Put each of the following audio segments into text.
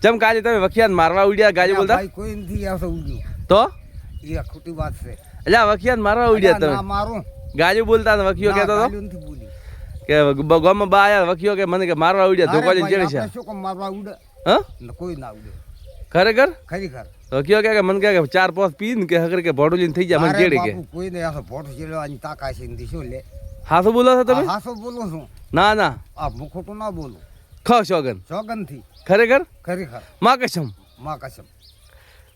ચમ કાલે તમે વખિયાને મારવા ઉડ્યા ગાજુ બોલતા ભાઈ કોઈ નથી આવતો ઉડ્યું તો એ ખોટી વાત છે એટલે વખિયાને મારવા ઉડ્યા ના તમે મારું ગાજુ બોલતા ને વખિયો કહેતો હતો ગાળ્યું નથી બોલી કે ગામમાં બા આયા વખિયો કે મને કે મારવા ઉડ્યા ધોકા લઈને ચડી છે આપણે શું કામ મારવા ઉડે હા કોઈ ના ઉડે ખરેખર ખરેખર વખિયો કે મને કે 4-5 પીન કે હકર કે ભોડું લઈને થઈ જાય મને ચડી કે કોઈ ને આસો ભોટ ચેડવાની તાકાત છે નથી શું લે હાસો બોલો છો તમે હાસો બોલું છું ના ના આ હું ખોટું ના બોલું ખ સોગન સોગન થી ખરેખર ખરેખર માં કસમ માં કસમ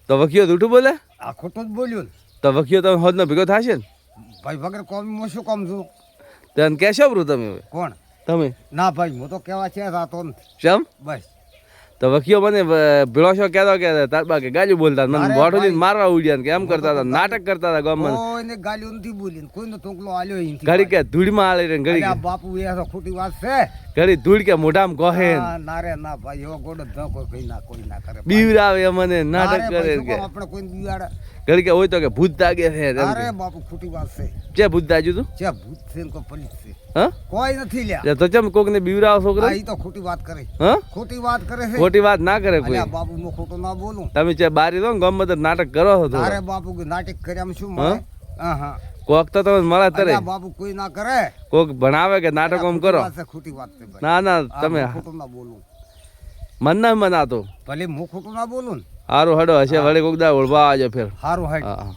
તો વખિયો જૂઠું બોલે આ ખોટું જ બોલ્યું ને તો વખિયો તમે હોદનો ભેગો થશે ને ભાઈ વગર કોમ હું શું કામ છું તને કહેશો બ્રો તમે હવે કોણ તમે ના ભાઈ હું તો કહેવા છે રાતો નથી શમ બસ તો વખિયો મને ભેળોશો કહેતો કે તારબા કે ગાજુ બોલતા મને અરે ભોડું લઈને ભાઈ. મારવા ઉડ્યા ને કે એમ કરતા હતા નાટક કરતા હતા ગામમાં કોઈને ગાલ્યું નથી બોલી કોઈનો ટોકલો આલ્યો અહીંથી ઘડી કે ધૂળમાં આલે રે ઘડી અલ્યા બાપુ એ તો ખોટી વાત છે ઘડી ધૂળ કે મોઢામાં ગોહે ના રે ના ભાઈ એવો ગોડો ધક્કો કોઈ ના કરે બીવરાવે મને નાટક અરે કરે ભાઈ, શું કે કામ આપણે કોઈ બિયાડે ઘડી કે હોય તો કે ભૂત તાગે છે એમ અરે કે. બાપુ ખોટી વાત છે ચે ભૂત તાજ્યું તું છે ભૂત છે ને કોઈ પલિત છે હા કોઈ નથી લ્યા તો ચમ કોક ને બીવરાવ છોકરા આ ઈ તો ખોટી વાત કરે હા ખોટી વાત કરે છે ખોટી વાત ના કરે કોઈ અલ્યા બાપુ હું ખોટું ના બોલું તમે ચે બારી દો ને ગામમાં તો નાટક કરો છો તારે થોડું. બાપુ કે નાટક કર્યામાં શું હા? મળે હા હા કોક તો તમે મળે તરે અલ્યા બાપુ કોઈ ના કરે કોક ભણાવે કે નાટક આમ કરો ખોટી વાત છે ભાઈ ના ના આ તમે હું ખોટું ના બોલું મન ના મનાતો ભલે હું ખોટું ના બોલું ને સારું હડો હશે વળી કોક દા ઓળવા આવજો ફેર સારું હાઈટ હા હા